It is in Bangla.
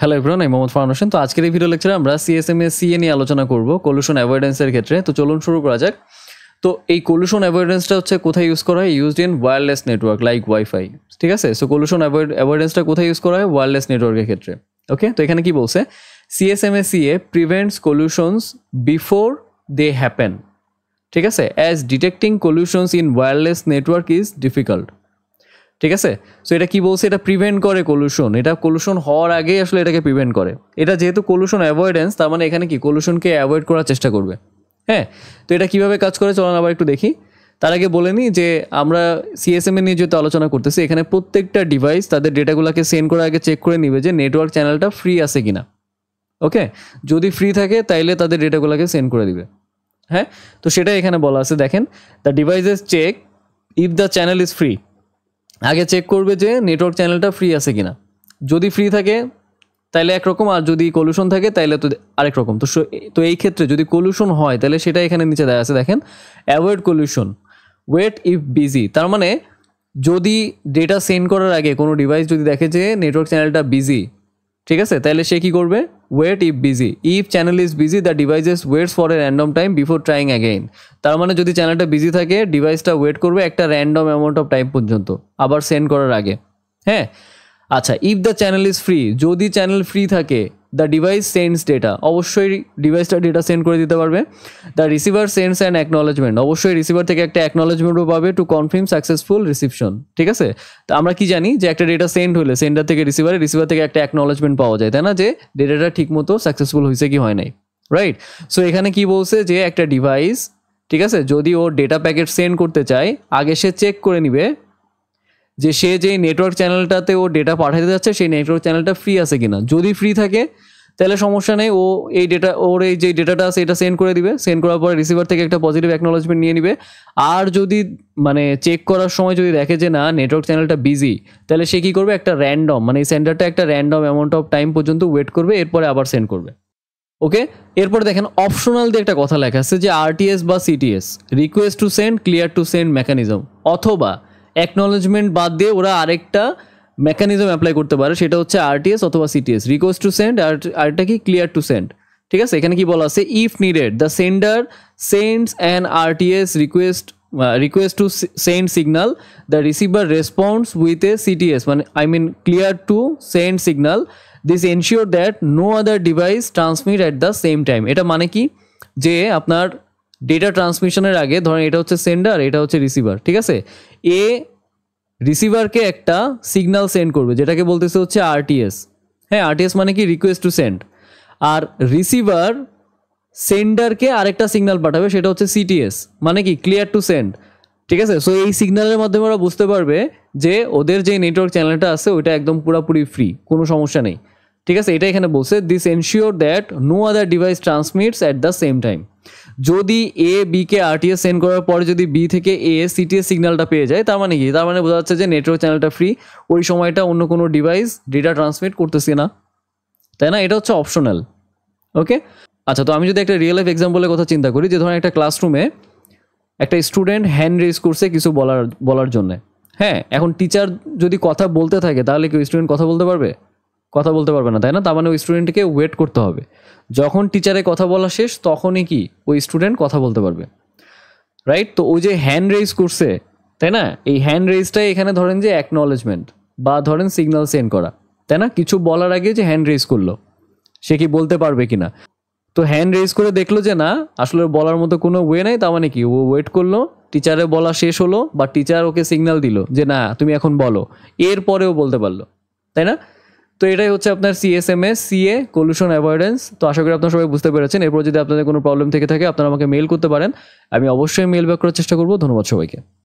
হ্যালো এভরিওয়ান, আমি মোহাম্মদ ফারহান হোসেন। তো আজকের এই ভিডিও লেকচারে আমরা সিএসএমএ সিএ নিয়ে আলোচনা করব কলিউশন অ্যাভয়েডেন্সের ক্ষেত্রে। তো চলুন শুরু করা যাক। তো এই কলিউশন অ্যাভয়েডেন্সটা হচ্ছে কোথায় ইউজ করা হয়? Used in wireless network like wifi, ঠিক আছে? সো কলিউশন অ্যাভয়েডেন্সটা কোথায় ইউজ করা হয়? ওয়্যারলেস নেটওয়ার্কের ক্ষেত্রে। ওকে, তো এখানে কি বলছে? CSMA CA prevents collisions before they happen, ঠিক আছে, as detecting collisions in wireless network is difficult, ঠিক আছে? সো এটা কি বলছে? এটা প্রিভেন্ট করে কলিউশন, এটা কলিউশন হওয়ার আগেই আসলে এটাকে প্রিভেন্ট করে। এটা যেহেতু কলিউশন অ্যাভয়েডেন্স, তার মানে এখানে কি কলিউশনকে অ্যাভয়েড করার চেষ্টা করবে। হ্যাঁ, তো এটা কিভাবে কাজ করে চলুন আবার একটু দেখি। তার আগে বলে নিই যে আমরা সিএসএমএ নিয়ে যেহেতু আলোচনা করতেছি, এখানে প্রত্যেকটা ডিভাইস তাদের ডেটাগুলোকে সেন্ড করার আগে চেক করে নিবে যে নেটওয়ার্ক চ্যানেলটা ফ্রি আছে কিনা। ওকে, যদি ফ্রি থাকে তাইলে তাদের ডেটাগুলোকে সেন্ড করে দিবে। হ্যাঁ, তো সেটাই এখানে বলা আছে। দেখেন, the devices check if the channel is free. আগে চেক করবে যে নেটওয়ার্ক চ্যানেলটা ফ্রি আছে কিনা। যদি ফ্রি থাকে তাহলে একরকম, আর যদি কলিউশন থাকে তাহলে তো আরেক রকম। তো এই ক্ষেত্রে যদি কলিউশন হয় তাহলে সেটা এখানে নিচে দেওয়া আছে। দেখেন, avoid collision, wait if busy. তার মানে যদি ডেটা সেন্ড করার আগে কোনো ডিভাইস যদি দেখে যে নেটওয়ার্ক চ্যানেলটা বিজি, ঠিক আছে, তাহলে সে কী করবে? Wait if busy, if channel is busy the devices waits for a random time before trying again. তার মানে যদি চ্যানেলটা বিজি থাকে ডিভাইসটা ওয়েট করবে একটা র্যান্ডম অ্যামাউন্ট অফ টাইম পর্যন্ত, আবার সেন্ড করার আগে। হ্যাঁ, আচ্ছা, if the channel is free, যদি চ্যানেল ফ্রি থাকে দ্য ডিভাইস সেন্ডস ডেটা, অবশ্যই ডিভাইসটা ডেটা সেন্ড করে দিতে পারবে। The receiver sends an acknowledgement, অবশ্যই রিসিভার থেকে একটা অ্যাকনলেজমেন্টও পাবে টু কনফার্ম সাকসেসফুল রিসিপশন, ঠিক আছে? তো আমরা কি জানি যে একটা ডেটা সেন্ড হলে সেন্ডার থেকে রিসিভার থেকে একটা অ্যাকনলেজমেন্ট পাওয়া যায়, তাই না, যে ডেটাটা ঠিকমতো সাকসেসফুল হয়েছে কি হয় নাই, রাইট? সো এখানে কি বলছে যে একটা ডিভাইস, ঠিক আছে, যদি ও ডেটা প্যাকেট সেন্ড করতে চায় আগে সে চেক করে নিবে যে সে যে নেটওয়ার্ক চ্যানেলটাতে ও ডেটা পাঠাতে যাচ্ছে সেই নেটওয়ার্ক চ্যানেলটা ফ্রি আছে কিনা। যদি ফ্রি থাকে তাহলে সমস্যা নেই, ও এই ডেটা, ওর এই যে ডেটাটা আছে এটা সেন্ড করে দিবে। সেন্ড করার পরে রিসিভার থেকে একটা পজিটিভ অ্যাকনোলেজমেন্ট নিয়ে নিবে। আর যদি মানে চেক করার সময় যদি দেখে যে না নেটওয়ার্ক চ্যানেলটা বিজি, তাহলে সে কী করবে? একটা র্যান্ডম, মানে এই সেন্ডারটা একটা র্যান্ডম অ্যামাউন্ট অফ টাইম পর্যন্ত ওয়েট করবে, এরপরে আবার সেন্ড করবে। ওকে, এরপরে দেখেন অপশনাল দিয়ে একটা কথা লেখা আছে যে আরটিএস বা CTS, request to send, clear to send mechanism, অথবা অ্যাকনোলেজমেন্ট বাদ দিয়ে ওরা আরেকটা মেকানিজম অ্যাপ্লাই করতে পারে, সেটা হচ্ছে আরটিএস অথবা সিটিএস। রিকোয়েস্ট টু সেন্ড আর আরেকটা কি? ক্লিয়ার টু সেন্ড, ঠিক আছে? এখানে কি বলা আছে? If needed the sender sends an RTS request to send signal, the receiver responds with a CTS, মানে I mean clear to send signal. This ensure that no other device transmit at the same time. এটা মানে কি? যে আপনার ডেটা ট্রান্সমিশনের আগে ধরেন এটা হচ্ছে সেন্ডার, এটা হচ্ছে রিসিভার, ঠিক আছে? এ রিসিভারকে একটা সিগন্যাল সেন্ড করবে যেটাকে বলতেছে হচ্ছে আরটিএস। হ্যাঁ, আরটিএস মানে কি? Request to send. আর রিসিভার সেন্ডারকে আরেকটা সিগন্যাল পাঠাবে, সেটা হচ্ছে সিটিএস, মানে কি? ক্লিয়ার টু সেন্ড, ঠিক আছে? সো এই সিগন্যালের মাধ্যমে ওরা বুঝতে পারবে যে ওদের যে নেটওয়ার্ক চ্যানেলটা আছে ওইটা একদম পুরোপুরি ফ্রি, কোনো সমস্যা নেই, ঠিক আছে? এটা এখানে বলছে this ensure that no other device transmits at the same time. যদি এ বিকে আরটিএস সেন্ড করার পরে যদি বি থেকে এ সিটিএস সিগন্যালটা পেয়ে যায়, তার মানে কি? তার মানে বোঝা যাচ্ছে যে নেটওয়ার্ক চ্যানেলটা ফ্রি, ওই সময়টা অন্য কোনো ডিভাইস ডেটা ট্রান্সমিট করতেছে না, তাই না? এটা হচ্ছে অপশনাল। ওকে, আচ্ছা, তো আমি যদি একটা রিয়েল লাইফ এক্সাম্পলের কথা চিন্তা করি, যে ধরেন একটা ক্লাসরুমে একটা স্টুডেন্ট হ্যান্ড রেজ করছে কিছু বলার জন্য। হ্যাঁ, এখন টিচার যদি কথা বলতে থাকে তাহলে কি ওই স্টুডেন্ট কথা বলতে পারবে? কথা বলতে পারবে না, তাই না? তার মানে ওই স্টুডেন্টকে ওয়েট করতে হবে, যখন টিচারের কথা বলা শেষ তখনই কি ওই স্টুডেন্ট কথা বলতে পারবে, রাইট? তো ওই যে হ্যান্ড রেজ করছে, তাই না, এই হ্যান্ড রেজটাই এখানে ধরেন যে অ্যাকনলেজমেন্ট বা ধরেন সিগন্যাল সেন্ড করা, তাই না? কিছু বলার আগে যে হ্যান্ড রেজ করলো, সে কি বলতে পারবে কিনা? তো হ্যান্ড রেজ করে দেখলো যে না আসলে বলার মতো কোনো ওয়ে নাই, তার মানে কি ও ওয়েট করলো, টিচারের বলা শেষ হলো বা টিচার ওকে সিগন্যাল দিল যে না তুমি এখন বলো, এরপরেও বলতে পারলো, তাই না? তো এটাই হচ্ছে আপনার সিএসএমএ সিএ কলিউশন অ্যাভয়েডেন্স। তো আশা করি আপনারা সবাই বুঝতে পেরেছেন। এরপর যদি আপনাদের কোনো প্রবলেম থেকে থাকে আপনারা আমাকে মেল করতে পারেন, আমি অবশ্যই মেল ব্যাক করার চেষ্টা করবো। ধন্যবাদ সবাইকে।